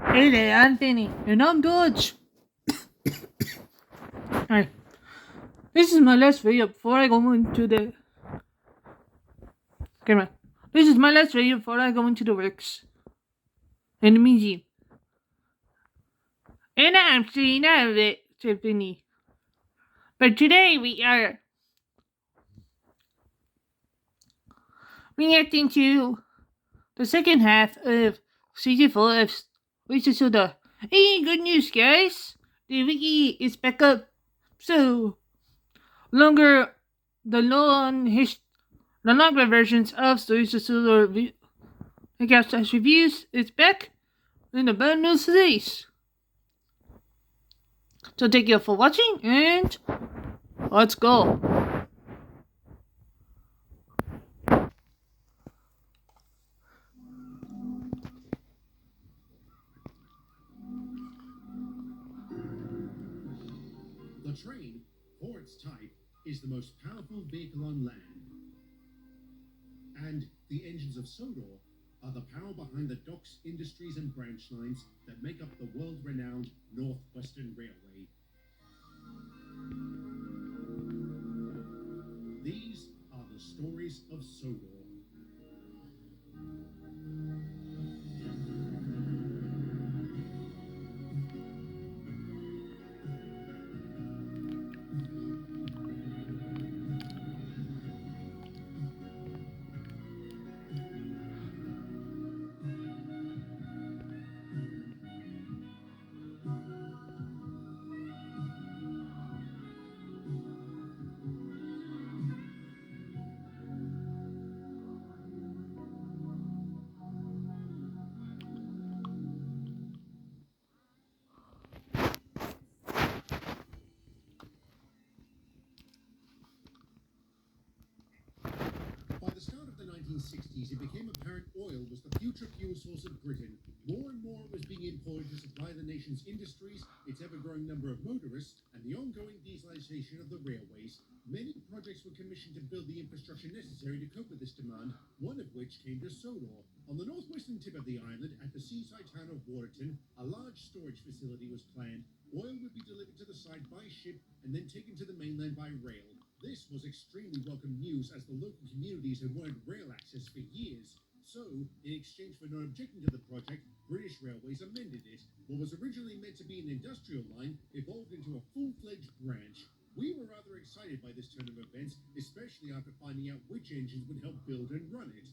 Hey there, I'm Vinnie, and I'm Dodge. Hi. This is my last video before I go into the camera. This is my last video before I go into the works and the museum. And I'm staying out of it, said Vinnie. But today we are reacting to the second half of season 4 of Sodor. Hey, good news, guys! The wiki is back up. So, longer, the the longer versions of Sodor Podcast Reviews is back in the bad news release. So thank you for watching and let's go. The train, for its type, is the most powerful vehicle on land. And the engines of Sodor are the power behind the docks, industries, and branch lines that make up the world-renowned Northwestern Railway. These are the stories of Sodor. By the start of the 1960s, it became apparent oil was the future fuel source of Britain. More and more was being imported to supply the nation's industries, its ever-growing number of motorists, and the ongoing dieselization of the railways. Many projects were commissioned to build the infrastructure necessary to cope with this demand, one of which came to Sodor. On the northwestern tip of the island, at the seaside town of Waterton, a large storage facility was planned. Oil would be delivered to the site by ship and then taken to the mainland by rail. This was extremely welcome news as the local communities had wanted rail access for years. So, in exchange for not objecting to the project, British Railways amended it. What was originally meant to be an industrial line evolved into a full-fledged branch. We were rather excited by this turn of events, especially after finding out which engines would help build and run it.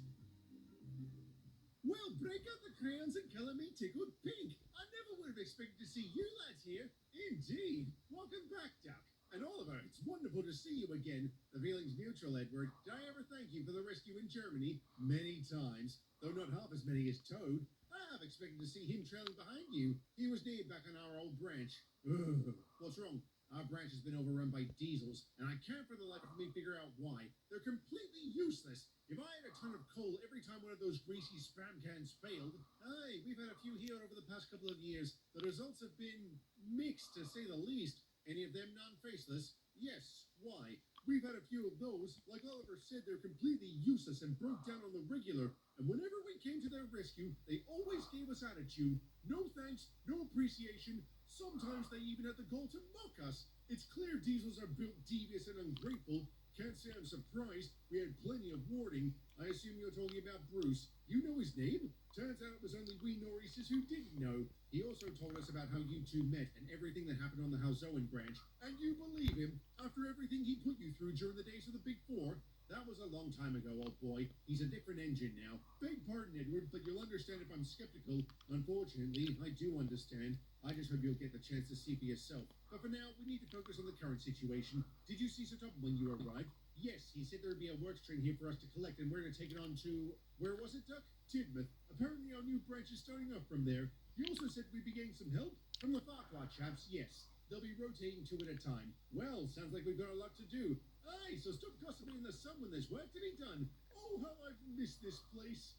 Well, break out the crayons and colour me tickled pink. I never would have expected to see you lads here. Indeed. Welcome back, Duck. And Oliver, it's wonderful to see you again. The feeling's mutual, Edward. Did I ever thank you for the rescue in Germany? Many times, though not half as many as Toad. I half expected to see him trailing behind you. He was near back on our old branch. Ugh. What's wrong? Our branch has been overrun by diesels, and I can't for the life of me figure out why. They're completely useless. If I had a ton of coal every time one of those greasy spam cans failed, aye, we've had a few here over the past couple of years. The results have been mixed, to say the least. Any of them non-faceless? Yes. Why? We've had a few of those. Like Oliver said, they're completely useless and broke down on the regular. And whenever we came to their rescue, they always gave us attitude. No thanks, no appreciation. Sometimes they even had the gall to mock us. It's clear diesels are built devious and ungrateful. Can't say I'm surprised. We had plenty of warning. I assume you're talking about Bruce. You know his name? Turns out it was only we Nor'easters who didn't know. He also told us about how you two met and everything that happened on the Hauzoen branch. And you believe him? After everything he put you through during the days of the Big Four? That was a long time ago, old boy. He's a different engine now. Beg pardon, Edward, but you'll understand if I'm skeptical. Unfortunately, I do understand. I just hope you'll get the chance to see for yourself. But for now, we need to focus on the current situation. Did you see Sir Tom when you arrived? Yes, he said there'd be a work train here for us to collect, and we're going to take it on to... Where was it, Duck? Tidmouth. Apparently our new branch is starting up from there. He also said we'd be getting some help from the Farquhar chaps, yes. They'll be rotating two at a time. Well, sounds like we've got a lot to do. Aye, so stop gossiping in the sun when there's work to be done. Oh, how I've missed this place.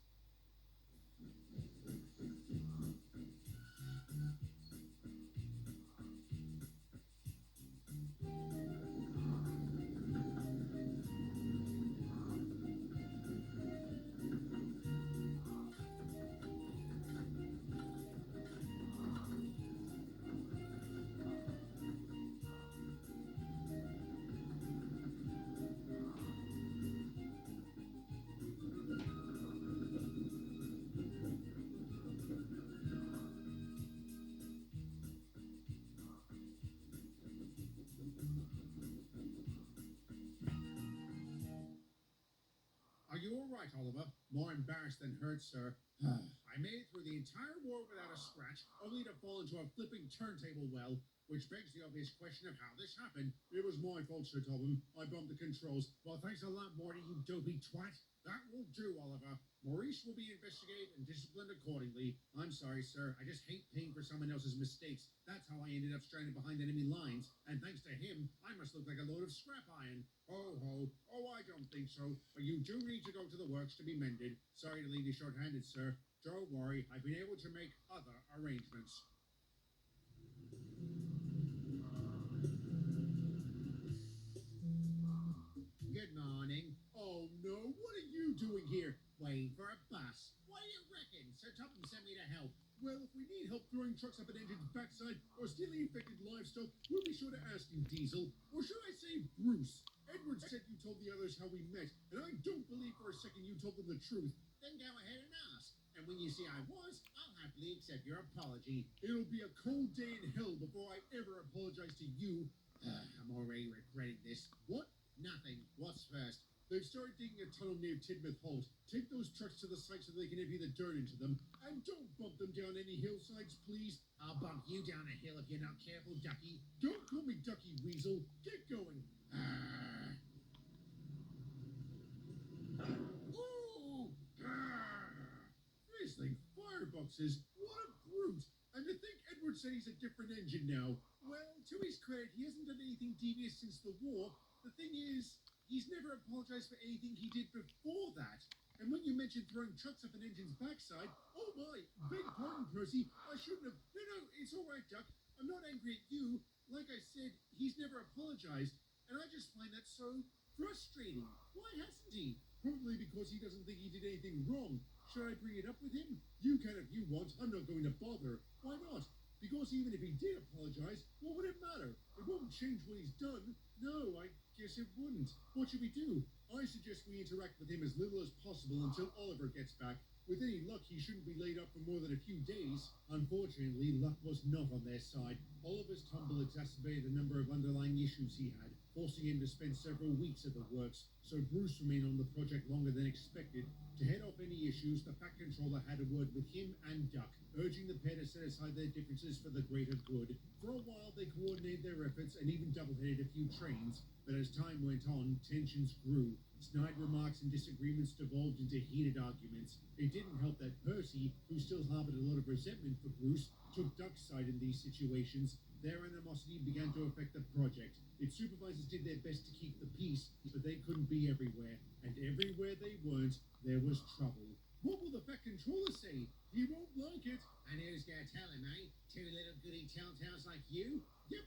right, Oliver. More embarrassed than hurt, sir. I made it through the entire war without a scratch, only to fall into a flipping turntable well, which begs the obvious question of how this happened. It was my fault, Sir Tobin. I bumped the controls. Well, thanks a lot, Morty, you dopey twat. That will do, Oliver. Maurice will be investigated and disciplined accordingly. I'm sorry, sir. I just hate paying for someone else's mistakes. That's how I ended up stranded behind enemy lines. And thanks to him, I must look like a load of scrap iron. Ho, ho. Oh, I don't think so. But you do need to go to the works to be mended. Sorry to leave you short-handed, sir. Don't worry. I've been able to make other arrangements. Good morning. Oh, no. What are you doing here? Waiting for a bus. What do you reckon? Sir Topham sent me to help. Well, if we need help throwing trucks up an engine's backside or stealing infected livestock, we'll be sure to ask you, Diesel. Or should I say Bruce? Edward said you told the others how we met, and I don't believe for a second you told them the truth. Then go ahead and ask. And when you see I was, I'll happily accept your apology. It'll be a cold day in hell before I ever apologize to you. I'm already regretting this. What? Nothing. What's first? They've started digging a tunnel near Tidmouth Halt. Take those trucks to the site so they can empty the dirt into them. And don't bump them down any hillsides, please. I'll bump you down a hill if you're not careful, Ducky. Don't call me Ducky, Weasel. Get going. Ooh! Frizzling fireboxes. What a brute. And to think Edward said he's a different engine now. Well, to his credit, he hasn't done anything devious since the war. The thing is, he's never apologized for anything he did before that. And when you mentioned throwing trucks up an engine's backside, oh my, beg pardon, Percy, I shouldn't have. No, it's all right, Duck. I'm not angry at you. Like I said, he's never apologized, and I just find that so frustrating. Why hasn't he? Probably because he doesn't think he did anything wrong. Should I bring it up with him? You can if you want. I'm not going to bother. Why not? Because even if he did apologize, what would it matter? It won't change what he's done. No, I guess it wouldn't. What should we do? I suggest we interact with him as little as possible until Oliver gets back. With any luck, he shouldn't be laid up for more than a few days. Unfortunately, luck was not on their side. Oliver's tumble exacerbated a number of underlying issues he had, forcing him to spend several weeks at the works. So Bruce remained on the project longer than expected. To head off any issues, the Fat Controller had a word with him and Duck, urging the pair to set aside their differences for the greater good. For a while, they coordinated their efforts and even double-headed a few trains. But as time went on, tensions grew. Snide remarks and disagreements devolved into heated arguments. It didn't help that Percy, who still harbored a lot of resentment for Bruce, took Duck's side in these situations. Their animosity began to affect the project. Its supervisors did their best to keep the peace, but they couldn't be everywhere. And everywhere they weren't, there was trouble. What will the Fat Controller say? He won't like it. And who's going to tell him, eh? Two little goody telltales like you? Yep.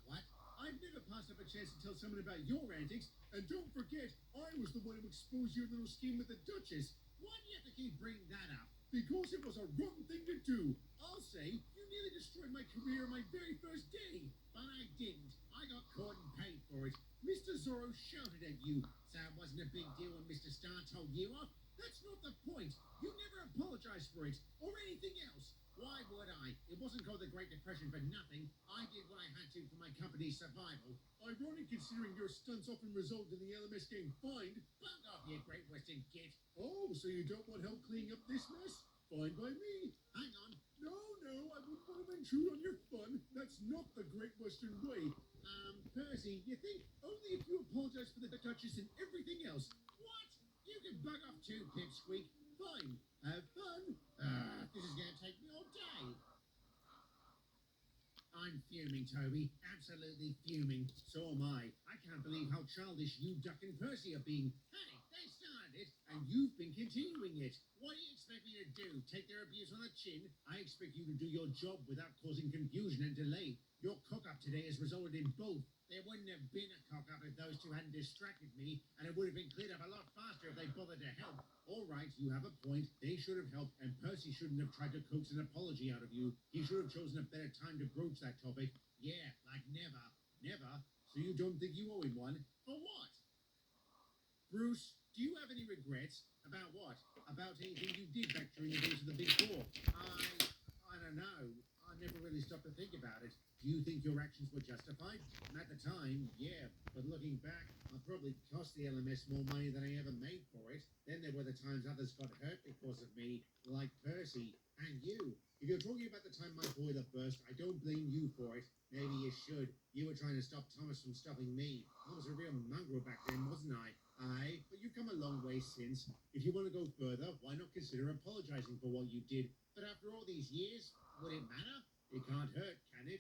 What? I've never passed up a chance to tell someone about your antics. And don't forget, I was the one who exposed your little scheme with the Duchess. Why do you have to keep bringing that up? Because it was a rotten thing to do. I'll say, you nearly destroyed my career on my very first day. But I didn't. I got caught and paid for it. Mr. Zorro shouted at you. So it wasn't a big deal when Mr. Star told you off. That's not the point. You never apologized for it, or anything else. Why would I? It wasn't called the Great Depression for nothing. I did what I had to for my company's survival. Ironic considering your stunts often result in the LMS getting fined. Bug off, you Great Western git. Oh, so you don't want help cleaning up this mess? Fine by me. Hang on. No, I wouldn't want to intrude on your fun. That's not the Great Western way. Percy, you think only if you apologize for the Duchess and everything else. What? You can bug off too, Pipsqueak. Fine. Have fun. This is going to take me all day. I'm fuming, Toby. Absolutely fuming. So am I. I can't believe how childish you, Duck, and Percy are being. Hey, they started it, and you've been continuing it. What do you expect me to do? Take their abuse on the chin? I expect you to do your job without causing confusion and delay. Your cock-up today has resulted in both. There wouldn't have been a cock-up if those two hadn't distracted me, and it would have been cleared up a lot faster if they bothered to help. All right, you have a point. They should have helped, and Percy shouldn't have tried to coax an apology out of you. He should have chosen a better time to broach that topic. Yeah, like never. Never? So you don't think you owe him one? For what? Bruce, do you have any regrets? About what? About anything you did back during the days of the Big Four? I don't know. I never really stopped to think about it. Do you think your actions were justified? At the time, yeah, but looking back, I probably cost the LMS more money than I ever made for it. Then there were the times others got hurt because of me, like Percy and you. If you're talking about the time my boiler burst, I don't blame you for it. Maybe you should. You were trying to stop Thomas from stopping me. I was a real mongrel back then, wasn't I? Aye, but you've come a long way since. If you want to go further, why not consider apologizing for what you did? But after all these years, would it matter? It can't hurt, can it?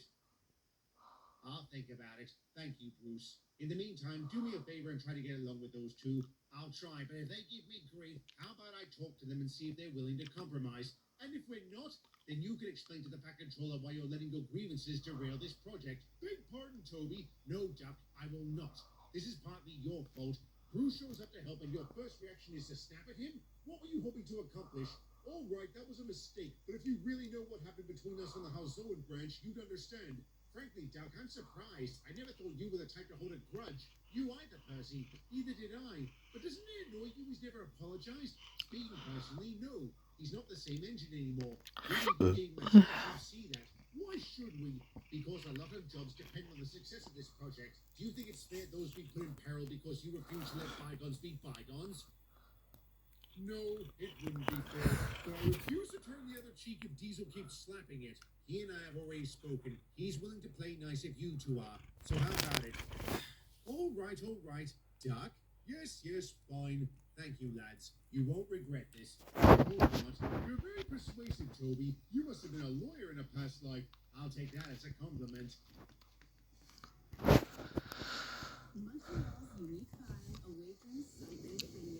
I'll think about it. Thank you, Bruce. In the meantime, do me a favor and try to get along with those two. I'll try, but if they give me grief, how about I talk to them and see if they're willing to compromise? And if we're not, then you can explain to the Pack Controller why you're letting your grievances derail this project. Beg pardon, Toby. No, Duck, I will not. This is partly your fault. Bruce shows up to help, and your first reaction is to snap at him? What were you hoping to accomplish? All right, that was a mistake, but if you really know what happened between us on the Halzoan branch, you'd understand. Frankly, Duck, I'm surprised. I never thought you were the type to hold a grudge. You either, Percy. Neither did I. But doesn't it annoy you he's never apologized? Speaking personally, no. He's not the same engine anymore. We need to gain much see that. Why should we? Because a lot of jobs depend on the success of this project. Do you think it's fair those be put in peril because you refuse to let bygones be bygones? No, it wouldn't be fair. But I refuse to turn the other cheek if Diesel keeps slapping it. He and I have already spoken. He's willing to play nice if you two are. So how about it? All right, Duck? Yes, fine. Thank you, lads. You won't regret this. I hope not. You're very persuasive, Toby. You must have been a lawyer in a past life. I'll take that as a compliment. Montreal's unique find awakens something within you.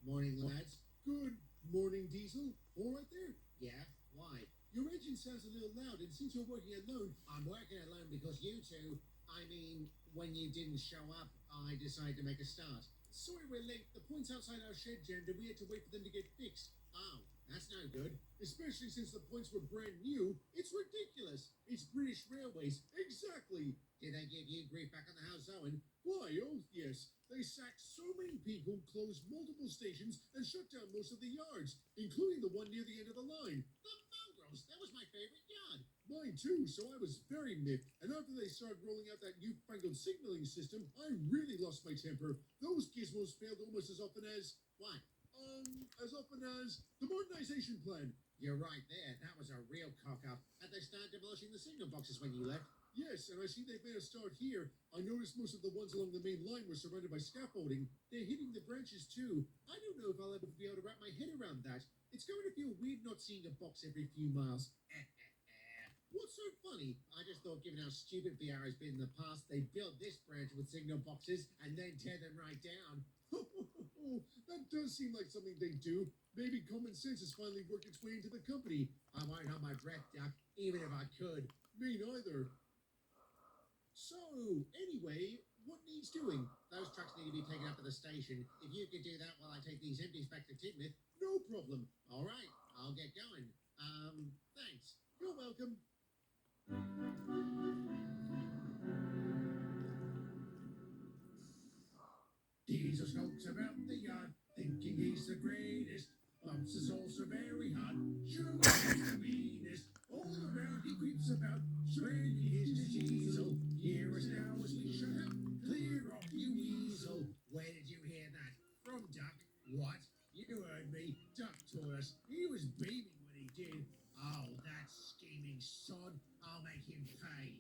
Morning, lads. Good morning, Diesel. All right there? Yeah, why? Your engine sounds a little loud, and since you're working alone... I'm working alone because you two... I mean, when you didn't show up, I decided to make a start. Sorry we're late. The points outside our shed jammed, and we had to wait for them to get fixed. Oh, that's no good. Especially since the points were brand new. It's ridiculous. It's British Railways. Exactly. Did they give you grief back on the house, Owen? Why, oh, yes. They sacked so many people, closed multiple stations, and shut down most of the yards, including the one near the end of the line. The mongrels! That was my favorite yard. Mine too, so I was very miffed. And after they started rolling out that newfangled signaling system, I really lost my temper. Those gizmos failed almost as often as... What? As often as the modernization plan. You're right there. That was a real cock-up. Had they started demolishing the signal boxes when you left? Yes, and I see they've made a start here. I noticed most of the ones along the main line were surrounded by scaffolding. They're hitting the branches too. I don't know if I'll ever be able to wrap my head around that. It's going to feel weird not seeing a box every few miles. What's so funny? I just thought, given how stupid VR has been in the past, they built this branch with signal boxes and then tear them right down. That does seem like something they do. Maybe common sense has finally worked its way into the company. I might hold my breath, Duck, even if I could. Me neither. So, anyway, what needs doing? Those trucks need to be taken up to the station. If you could do that while I take these empties back to Tidmouth, no problem. All right, I'll get going. Thanks. You're welcome. Diesel skulks about the yard, thinking he's the greatest. Bumps his also very hard, sure he's the meanest. All around he creeps about, swearing he's the diesel. Hear us now as we shut up. Clear off, you weasel. Where did you hear that? From Duck. What? You heard me. Duck told us. He was beaming when he did. Oh, that scheming sod. I'll make him pay.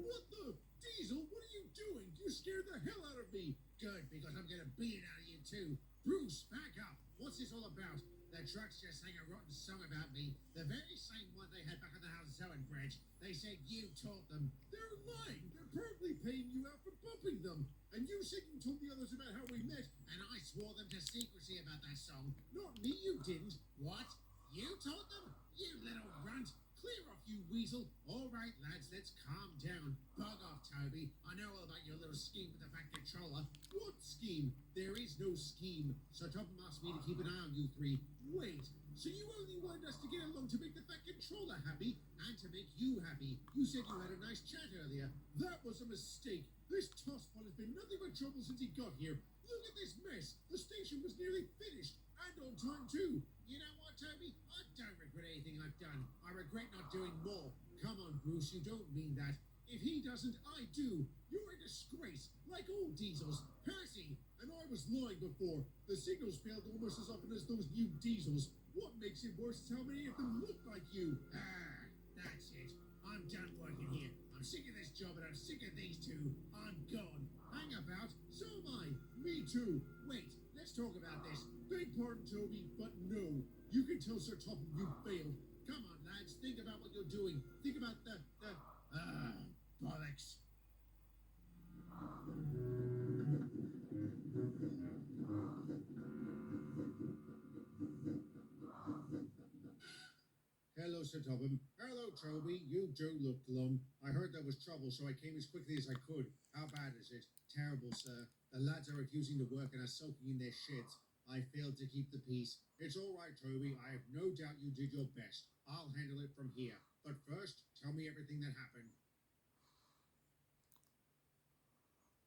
What the? Diesel, what are you doing? You scared the hell out of me. Good, because I'm gonna beat it out of you too. Bruce, back up. What's this all about? The trucks just sang a rotten song about me. The very same one they had back on the Halzoan branch. They said you taught them. They're lying. They're probably paying you out for bumping them. And you said you told the others about how we met. And I swore them to secrecy about that song. Not me, you didn't. What? You taught them? You little runt. Clear off, you weasel. All right, lads, let's calm down. Bug off, Toby. I know all about your little scheme with the Fat Controller. What scheme? There is no scheme. Sir Topham asked me to keep an eye on you three. Wait, so you only wanted us to get along to make the Fat Controller happy and to make you happy. You said you had a nice chat earlier. That was a mistake. This tosspot has been nothing but trouble since he got here. Look at this mess. The station was nearly finished. And on time, too. You know what, Toby? I don't regret anything I've done. I regret not doing more. Come on, Bruce, you don't mean that. If he doesn't, I do. You're a disgrace, like all diesels. Percy! And I was lying before. The signals failed almost as often as those new diesels. What makes it worse is how many of them look like you. Ah, that's it. I'm done working here. I'm sick of this job and I'm sick of these two. I'm gone. Hang about. So am I. Me too. Wait, let's talk about this. Beg pardon, Toby, but no. You can tell Sir Topham you failed. Come on, lads. Think about what you're doing. Think about bollocks. Hello, Sir Topham. Hello, Toby. You do look glum. I heard there was trouble, so I came as quickly as I could. How bad is it? Terrible, sir. The lads are refusing to work and are soaking in their shits. I failed to keep the peace. It's all right, Toby. I have no doubt you did your best. I'll handle it from here. But first, tell me everything that happened.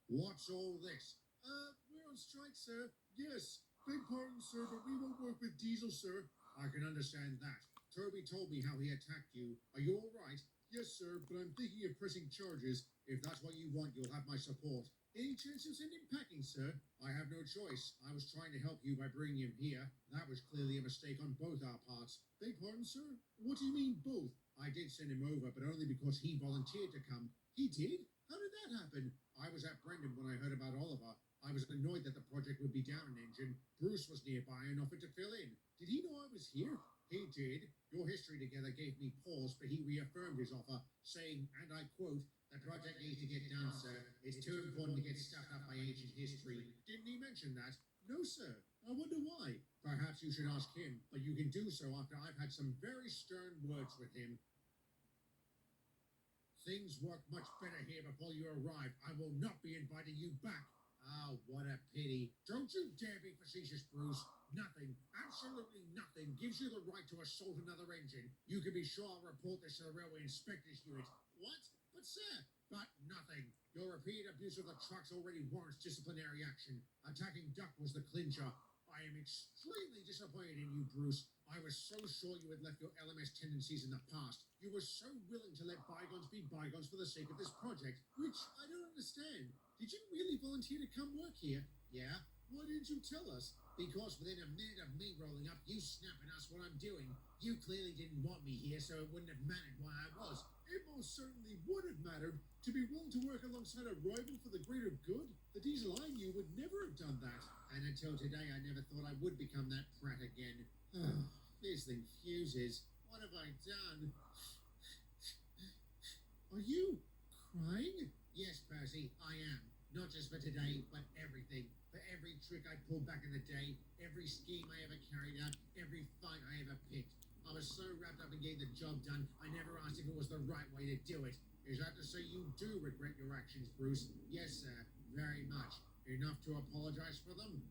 What's all this? We're on strike, sir. Yes. Beg pardon, sir, but we won't work with Diesel, sir. I can understand that. Toby told me how he attacked you. Are you all right? Yes, sir, but I'm thinking of pressing charges. If that's what you want, you'll have my support. Any chance you'll send him packing, sir? I have no choice. I was trying to help you by bringing him here. That was clearly a mistake on both our parts. Beg pardon, sir? What do you mean, both? I did send him over, but only because he volunteered to come. He did? How did that happen? I was at Brendan when I heard about Oliver. I was annoyed that the project would be down an engine. Bruce was nearby and offered to fill in. Did he know I was here? He did. Your history together gave me pause, but he reaffirmed his offer, saying, and I quote, "The project needs to get done, sir. It's too important to get stuffed up by ancient history." Didn't he mention that? No, sir. I wonder why. Perhaps you should ask him, but you can do so after I've had some very stern words with him. Things worked much better here before you arrived. I will not be inviting you back. Oh, what a pity. Don't you dare be facetious, Bruce. Nothing, absolutely nothing, gives you the right to assault another engine. You can be sure I'll report this to the Railway Inspectors Unit. What? But, sir, but nothing. Your repeated abuse of the trucks already warrants disciplinary action. Attacking Duck was the clincher. I am extremely disappointed in you, Bruce. I was so sure you had left your LMS tendencies in the past. You were so willing to let bygones be bygones for the sake of this project, which I don't understand. Did you really volunteer to come work here? Yeah. Why didn't you tell us? Because within a minute of me rolling up, you snap and ask what I'm doing. You clearly didn't want me here, so it wouldn't have mattered why I was. It most certainly would have mattered. To be willing to work alongside a rival for the greater good? The Diesel I knew would never have done that. And until today, I never thought I would become that prat again. This thing fuses. What have I done? Are you crying? Yes, Percy, I am. Not just for today, but everything. For every trick I pulled back in the day, every scheme I ever carried out, every fight I ever picked. I was so wrapped up in getting the job done, I never asked if it was the right way to do it. Is that to say you do regret your actions, Bruce? Yes, sir. Very much. Enough to apologize for them?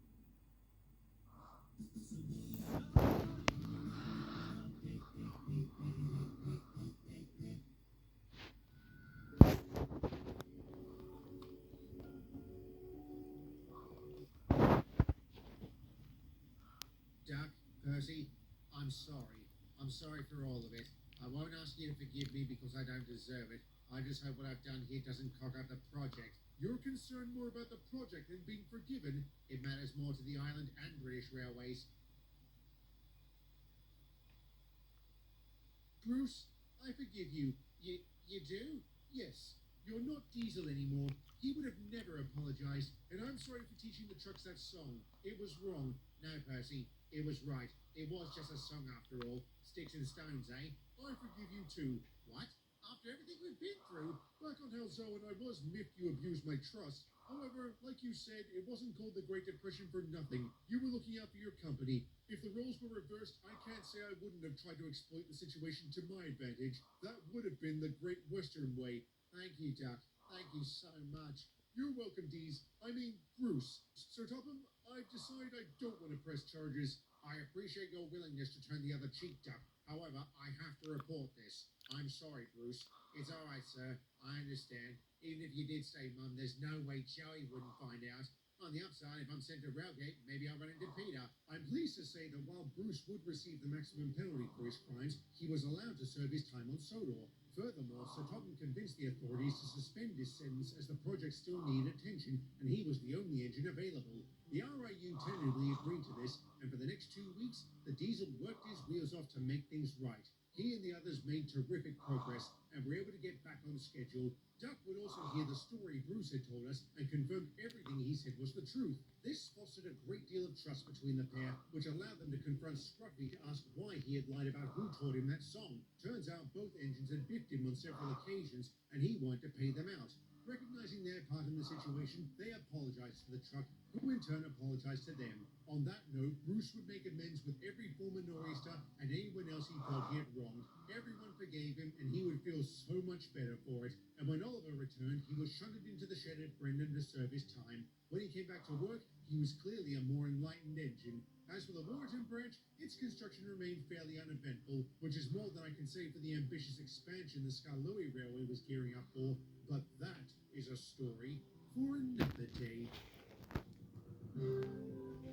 Duck, Percy, I'm sorry. I'm sorry for all of it. I won't ask you to forgive me because I don't deserve it. I just hope what I've done here doesn't cock up the project. You're concerned more about the project than being forgiven. It matters more to the island and British Railways. Bruce, I forgive you. You do? Yes. You're not Diesel anymore. He would have never apologized, and I'm sorry for teaching the trucks that song. It was wrong. No, Percy, it was right. It was just a song after all. Sticks and stones, eh? I forgive you too. What? After after everything we've been through. Back on how Zoe and I was miffed you abused my trust. However, like you said, it wasn't called the Great Depression for nothing. You were looking out for your company. If the roles were reversed, I can't say I wouldn't have tried to exploit the situation to my advantage. That would have been the Great Western way. Thank you, Doc. Thank you so much. You're welcome, Dees. I mean, Bruce. Sir Topham, I've decided I don't want to press charges. I appreciate your willingness to turn the other cheek, Doc. However, I have to report this. I'm sorry, Bruce. It's all right, sir. I understand. Even if you did say Mum, there's no way Joey wouldn't find out. On the upside, if I'm sent to Railgate, maybe I'll run into Peter. I'm pleased to say that while Bruce would receive the maximum penalty for his crimes, he was allowed to serve his time on Sodor. Furthermore, Sir Topham convinced the authorities to suspend his sentence as the project still needed attention, and he was the only engine available. The RIU tentatively agreed to this, and for the next 2 weeks, the diesel worked his wheels off to make things right. He and the others made terrific progress and were able to get back on schedule. Duck would also hear the story Bruce had told us and confirmed everything he said was the truth. This fostered a great deal of trust between the pair, which allowed them to confront Scruffy to ask why he had lied about who taught him that song. Turns out both engines had biffed him on several occasions, and he wanted to pay them out. Recognizing their part in the situation, they apologized to the truck, who in turn apologized to them. On that note, Bruce would make amends with every former nor'easter and anyone else he felt he had wronged. Everyone forgave him, and he would feel so much better for it. And when Oliver returned, he was shunted into the shed at Brendan to serve his time. When he came back to work, he was clearly a more enlightened engine. As for the Warrington branch, its construction remained fairly uneventful, which is more than I can say for the ambitious expansion the Skarloey Railway was gearing up for. But that is a story for another day.